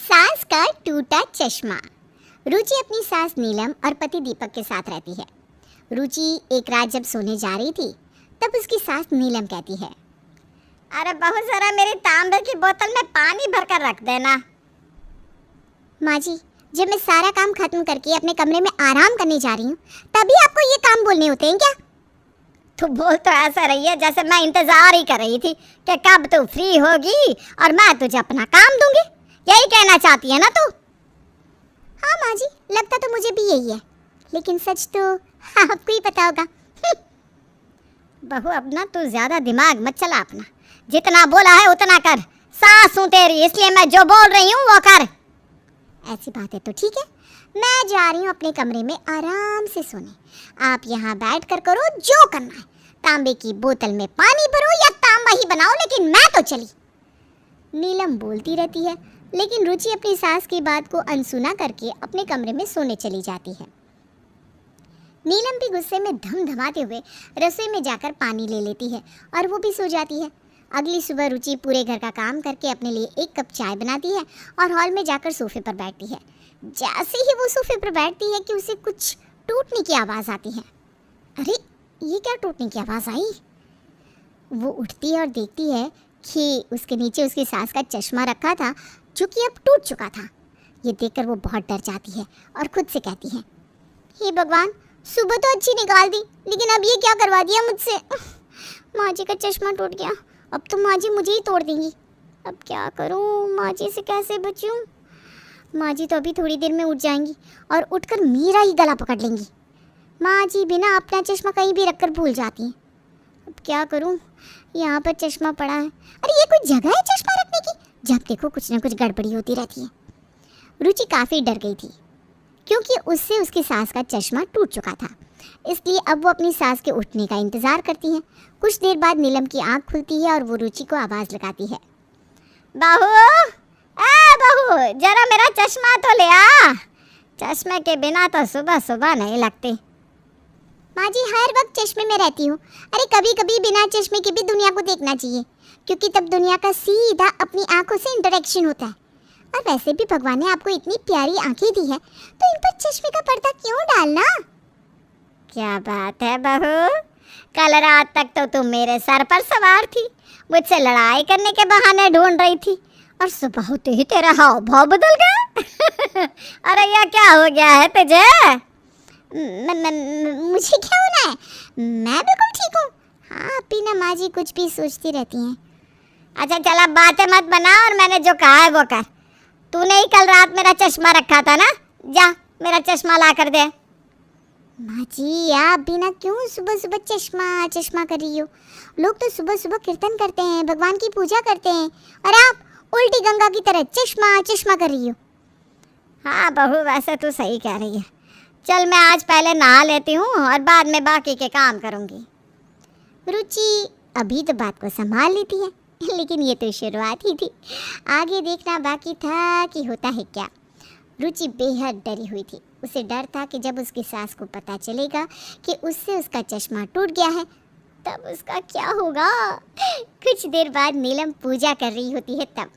सास का टूटा चश्मा। रुचि अपनी सास नीलम और पति दीपक के साथ रहती है। रुचि एक रात जब सोने जा रही थी तब उसकी सास नीलम कहती है, अरे बहू जरा मेरी तांबे की बोतल में पानी भरकर रख देना। माँ जी, जब मैं सारा काम खत्म करके अपने कमरे में आराम करने जा रही हूँ तभी आपको ये काम बोलने होते हैं क्या? तू बोल तो ऐसा रही है जैसे मैं इंतजार ही कर रही थी कि कब तू फ्री होगी और मैं तुझे अपना काम दूंगी। यही कहना चाहती है ना तू? हाँ माँ जी, लगता तो मुझे भी यही है, लेकिन सच तो आपको ही पता होगा। बहू अपना तू ज्यादा दिमाग मत चला अपना, जितना बोला है उतना कर। सास हूँ तेरी, इसलिए मैं जो बोल रही हूँ वो कर। ऐसी बात है तो ठीक है, मैं जा रही हूँ अपने कमरे में आराम से सोने। आप यहाँ बैठ कर करो जो करना है, तांबे की बोतल में पानी भरो या तांबा ही बनाओ, लेकिन मैं तो चली। नीलम बोलती रहती है, लेकिन रुचि अपनी सास की बात को अनसुना करके अपने कमरे में सोने चली जाती है। नीलम भी गुस्से में धमधमाते हुए रसोई में जाकर पानी ले लेती है और वो भी सो जाती है। अगली सुबह रुचि पूरे घर का काम करके अपने लिए एक कप चाय बनाती है और हॉल में जाकर सोफे पर बैठती है। जैसे ही वो सोफे पर बैठती है कि उसे कुछ टूटने की आवाज़ आती है। अरे ये क्या टूटने की आवाज़ आई? वो उठती है और देखती है कि उसके नीचे उसकी सास का चश्मा रखा था जो कि अब टूट चुका था। ये देखकर वो बहुत डर जाती है और खुद से कहती है, हे भगवान, सुबह तो अच्छी निकाल दी, लेकिन अब ये क्या करवा दिया मुझसे। माँ जी का चश्मा टूट गया, अब तो माँ जी मुझे ही तोड़ देंगी। अब क्या करूँ, माँ जी से कैसे बचूँ? माँ जी तो अभी थोड़ी देर में उठ जाएंगी और उठकर मेरा ही गला पकड़ लेंगी। माँ जी बिना अपना चश्मा कहीं भी रखकर भूल जाती हैं। अब क्या करूँ, यहाँ पर चश्मा पड़ा है। अरे ये कोई जगह है चश्मा रखने की? जब देखो कुछ ना कुछ गड़बड़ी होती रहती है। रुचि काफ़ी डर गई थी क्योंकि उससे उसकी सास का चश्मा टूट चुका था, इसलिए अब वो अपनी सास के उठने का इंतज़ार करती है। कुछ देर बाद नीलम की आंख खुलती है और वो रुचि को आवाज़ लगाती है, बहू, बहू जरा मेरा चश्मा तो ले आ। चश्मे के बिना तो सुबह सुबह नहीं लगती। माँ जी हर वक्त चश्मे में रहती हूँ। अरे कभी कभी बिना चश्मे के भी दुनिया को देखना चाहिए, क्योंकि तब दुनिया का सीधा अपनी आंखों से इंटरेक्शन होता है। और वैसे भी भगवान ने आपको इतनी प्यारी आंखें दी है, तो इन पर चश्मे का पर्दा क्यों डालना? क्या बात है बहू, कल रात तक तो तुम मेरे सर पर सवार थी, मुझसे लड़ाई करने के बहाने ढूंढ रही थी, और सुबह होते ही तेरा हाव भाव बदल गया। अरे यह क्या हो गया है तुझे? मुझे क्या होना है, मैं बिल्कुल ठीक हूँ। हाँ पीना माँ जी कुछ भी सोचती रहती हैं। अच्छा चला बातें मत बना और मैंने जो कहा है वो कर। तूने ही कल रात मेरा चश्मा रखा था ना, जा मेरा चश्मा ला कर दे। माँ जी आप बिना क्यों सुबह सुबह चश्मा चश्मा कर रही हो? लोग तो सुबह सुबह कीर्तन करते हैं, भगवान की पूजा करते हैं, और आप उल्टी गंगा की तरह चश्मा चश्मा कर रही हो। हाँ बहू वैसे तो सही कह रही है। चल मैं आज पहले नहा लेती हूँ और बाद में बाकी के काम करूँगी। रुचि अभी तो बात को संभाल लेती है, लेकिन ये तो शुरुआत ही थी, आगे देखना बाकी था कि होता है क्या। रुचि बेहद डरी हुई थी। उसे डर था कि जब उसकी सास को पता चलेगा कि उससे उसका चश्मा टूट गया है तब उसका क्या होगा। कुछ देर बाद नीलम पूजा कर रही होती है तब,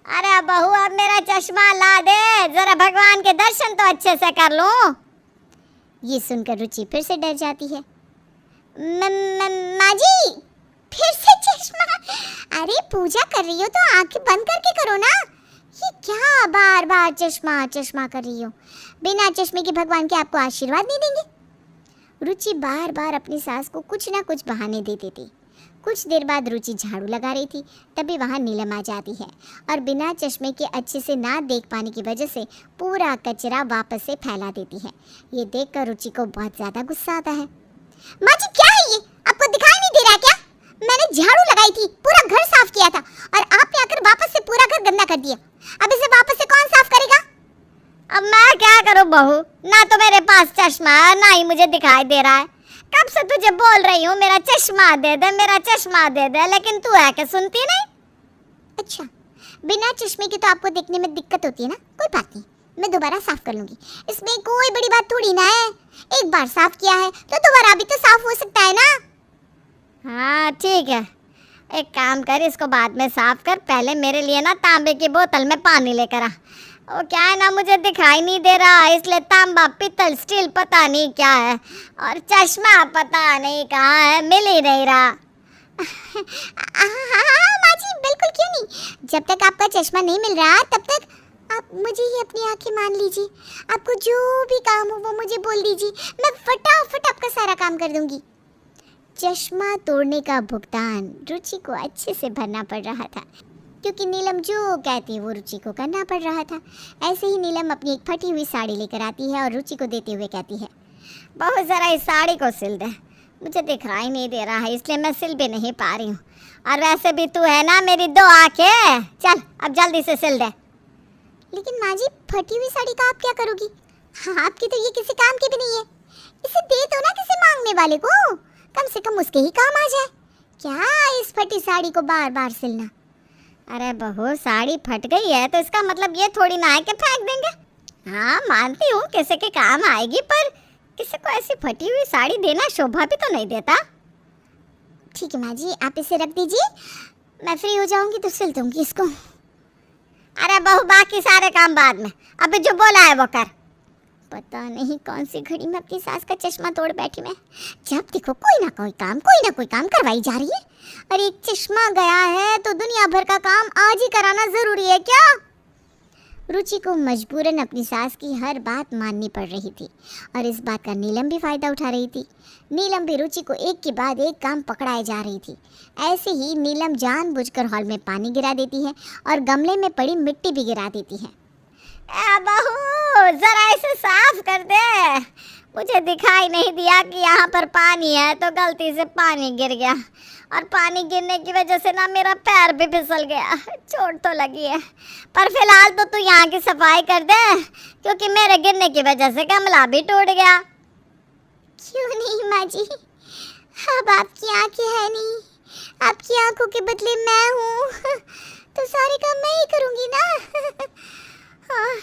अरे बहू अब मेरा चश्मा ला दे, जरा भगवान के दर्शन तो अच्छे से कर लूं। ये सुनकर रुचि फिर से डर जाती है। माँ जी फिर से चश्मा? अरे पूजा कर रही हो तो आंखें बंद करके करो ना, ये क्या बार बार चश्मा चश्मा कर रही हो? बिना चश्मे के भगवान के आपको आशीर्वाद नहीं देंगे। रुचि बार बार अपनी सास को कुछ ना कुछ बहाने दे देती। कुछ देर बाद रुचि झाड़ू लगा रही थी, तभी वहाँ नीलम आ जाती है और बिना चश्मे के अच्छे से ना देख पाने की वजह से पूरा कचरा वापस से फैला देती है। ये देखकर रुचि को बहुत ज़्यादा गुस्सा आता है। माँ जी क्या है ये, आपको दिखाई नहीं दे रहा क्या? मैंने झाड़ू लगाई थी, पूरा घर साफ किया था, और आपने आकर वापस से पूरा घर गंदा कर दिया। अब इसे वापस से कौन साफ करेगा? अब मैं क्या करूँ बहू, ना तो मेरे पास चश्मा है ना ही मुझे दिखाई दे रहा है। कब से तुझे बोल रही हूँ मेरा चश्मा दे दे, मेरा चश्मा दे दे, लेकिन तू है कि सुनती नहीं। अच्छा बिना चश्मे के तो आपको देखने में दिक्कत होती है ना, कोई बात नहीं, मैं दोबारा साफ कर लूँगी, इसमें कोई बड़ी बात थोड़ी ना है। एक बार साफ किया है तो दोबारा भी तो साफ हो सकता है ना। हाँ ठीक है, एक काम कर, इसको बाद में साफ कर, पहले मेरे लिए ना तांबे की बोतल में पानी लेकर आ। वो क्या है ना, मुझे दिखाई नहीं दे रहा, इसलिए तांबा पित्तल स्टील पता नहीं क्या है, और चश्मा पता नहीं कहाँ है, मिल ही नहीं रहा। हाँ माँ जी, बिल्कुल, क्यों नहीं। जब तक आपका चश्मा नहीं मिल रहा तब तक आप मुझे ही अपनी आंखें मान लीजिए। आपको जो भी काम हो वो मुझे बोल दीजिए, मैं फटाफट आपका सारा काम कर दूंगी। चश्मा तोड़ने का भुगतान रुचि को अच्छे से भरना पड़ रहा था, क्योंकि नीलम जो कहती वो रुचि को करना पड़ रहा था। ऐसे ही नीलम अपनी एक फटी हुई साड़ी लेकर आती है और रुचि को देते हुए कहती है, बहुत ज़रा इस साड़ी को सिल दे, मुझे दिखाई नहीं दे रहा है इसलिए मैं सिल भी नहीं पा रही हूँ, और वैसे भी तू है ना मेरी दो आंखें, चल अब जल्दी से सिल दे। लेकिन माँ जी, फटी हुई साड़ी का आप क्या करोगी? हाँ, आपकी तो ये किसी काम की भी नहीं है। इसे दे दो ना किसी मांगने वाले को, कम से कम उसके ही काम आ जाए। क्या इस फटी साड़ी को बार बार सिलना? अरे बहू, साड़ी फट गई है तो इसका मतलब ये थोड़ी ना है कि फेंक देंगे। हाँ मानती हूँ किसी के काम आएगी, पर किसी को ऐसी फटी हुई साड़ी देना शोभा भी तो नहीं देता। ठीक है माँ जी, आप इसे रख दीजिए, मैं फ्री हो जाऊंगी तो सिल दूंगी इसको। अरे बहू, बाकी सारे काम बाद में, अभी जो बोला है वो कर। पता नहीं कौन सी घड़ी में अपनी सास का चश्मा तोड़ बैठी मैं। जब देखो कोई ना कोई काम करवाई जा रही है। और एक चश्मा गया है तो दुनिया भर का काम आज ही कराना जरूरी है क्या? रुचि को मजबूरन अपनी सास की हर बात माननी पड़ रही थी, और इस बात का नीलम भी फायदा उठा रही थी। नीलम भी रुचि को एक के बाद एक काम पकड़ाए जा रही थी। ऐसे ही नीलम जानबूझकर हॉल में पानी गिरा देती है और गमले में पड़ी मिट्टी भी गिरा देती है। बहू, जरा इसे साफ कर दे, मुझे दिखाई नहीं दिया कि यहाँ पर पानी है तो गलती से पानी गिर गया, और पानी गिरने की वजह से ना मेरा पैर भी फिसल गया, चोट तो लगी है। पर फिलहाल तो तू यहाँ की सफाई कर दे, क्योंकि मेरे गिरने की वजह से गमला भी टूट गया। क्यों नहीं माँ जी, अब आपकी आंखें है नहीं, आपकी आंखों के बदले मैं हूँ, तो सारे काम मैं ही करूँगी ना। हाँ,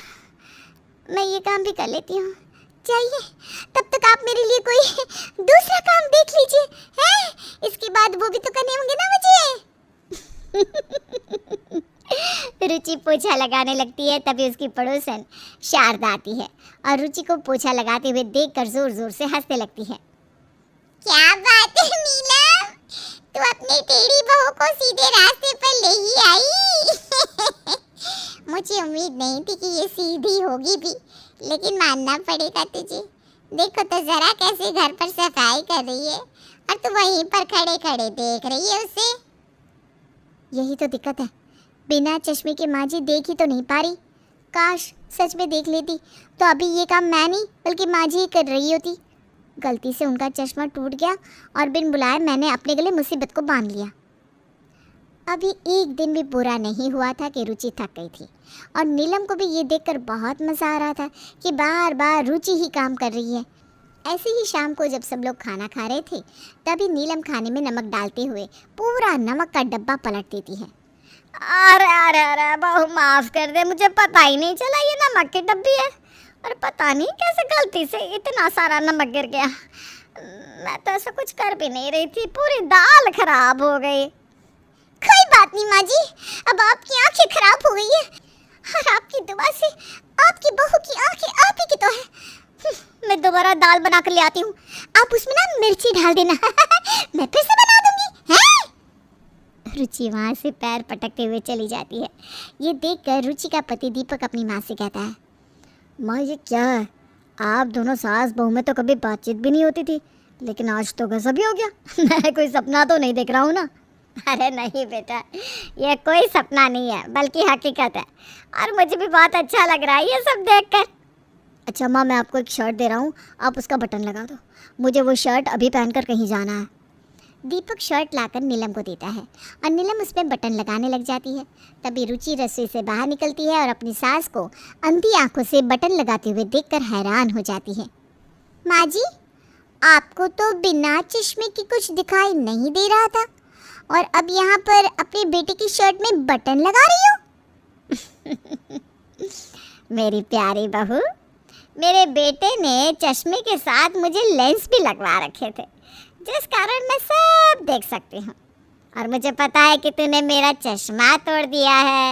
मैं ये काम भी कर लेती हूँ। चाहिए तब तक आप मेरे लिए कोई दूसरा काम देख लीजिए, हैं? इसके बाद वो भी तो करने होंगे ना मुझे। रुचि पोछा लगाने लगती है, तभी उसकी पड़ोसन शारदा आती है और रुचि को पोछा लगाते हुए देखकर जोर जोर से हंसने लगती है। क्या बात है नीलम, तू अपनी टेढ़ी बहू को सीधे रास्ते पर ले ही आई। मुझे उम्मीद नहीं थी कि ये सीधी होगी भी, लेकिन मानना पड़ेगा तुझे। देखो तो जरा कैसे घर पर सफाई कर रही है, और तू वहीं पर खड़े खड़े देख रही है उसे। यही तो दिक्कत है, बिना चश्मे के माँ जी देख ही तो नहीं पा रही। काश सच में देख लेती तो अभी ये काम मैं नहीं बल्कि माँ जी ही कर रही होती। गलती से उनका चश्मा टूट गया और बिन बुलाए मैंने अपने गले मुसीबत को बांध लिया। अभी एक दिन भी बुरा नहीं हुआ था कि रुचि थक गई थी, और नीलम को भी ये देखकर बहुत मज़ा आ रहा था कि बार बार रुचि ही काम कर रही है। ऐसे ही शाम को जब सब लोग खाना खा रहे थे, तभी नीलम खाने में नमक डालते हुए पूरा नमक का डब्बा पलट देती है। अरे अरे अरे बहू, माफ़ कर दे, मुझे पता ही नहीं चला ये नमक की डब्बी है, और पता नहीं कैसे गलती से इतना सारा नमक गिर गया। मैं तो ऐसा कुछ कर भी नहीं रही थी, पूरी दाल खराब हो गई। कोई बात नहीं माँ जी, अब आपकी आंखें खराब हो गई है, और आपकी दुआ से आपकी बहू की आंखें आप ही की तो है। मैं दोबारा दाल बना कर ले आती हूँ, आप उसमें ना मिर्ची डाल देना। मैं फिर से बना दूंगी, हैं? रुचि वहाँ से पैर पटकते हुए चली जाती है। ये देखकर रुचि का पति दीपक अपनी माँ से कहता है, माँ ये क्या है, आप दोनों सास बहू में तो कभी बातचीत भी नहीं होती थी, लेकिन आज तो गजब ही हो गया। मैं कोई सपना तो नहीं देख रहा हूँ ना? अरे नहीं बेटा, ये कोई सपना नहीं है बल्कि हकीकत है, और मुझे भी बहुत अच्छा लग रहा है ये सब देखकर। अच्छा माँ, मैं आपको एक शर्ट दे रहा हूँ, आप उसका बटन लगा दो, मुझे वो शर्ट अभी पहनकर कहीं जाना है। दीपक शर्ट लाकर नीलम को देता है और नीलम उसमें बटन लगाने लग जाती है। तभी रुचि रसोई से बाहर निकलती है और अपनी सास को अंधी आंखों से बटन लगाते हुए देखकर हैरान हो जाती है। माँ जी, आपको तो बिना चश्मे की कुछ दिखाई नहीं दे रहा था, और अब यहाँ पर अपने बेटे की शर्ट में बटन लगा रही हो। मेरी प्यारी बहू, मेरे बेटे ने चश्मे के साथ मुझे लेंस भी लगवा रखे थे, जिस कारण मैं सब देख सकती हूँ। और मुझे पता है कि तूने मेरा चश्मा तोड़ दिया है।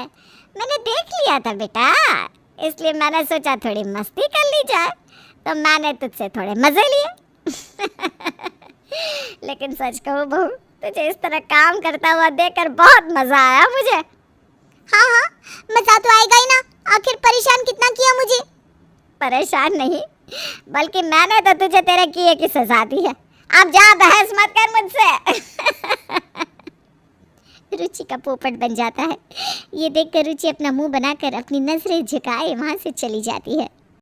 मैंने देख लिया था बेटा, इसलिए मैंने सोचा थोड़ी मस्ती कर ली जाए, तो मैंने तुझसे थोड़े मजे लिए। लेकिन सच कहूँ बहू, तुझे इस तरह काम करता हुआ देखकर बहुत मजा आया मुझे। हाँ हाँ, मजा तो आएगा ही ना, आखिर परेशान कितना किया मुझे। परेशान नहीं, बल्कि मैंने तो तुझे तेरे किए की सजा दी है। अब जा, बहस मत कर मुझसे। रुचि का पोपट बन जाता है। ये देखकर रुचि अपना मुंह बनाकर अपनी नजरें झुकाए वहां से चली जाती है।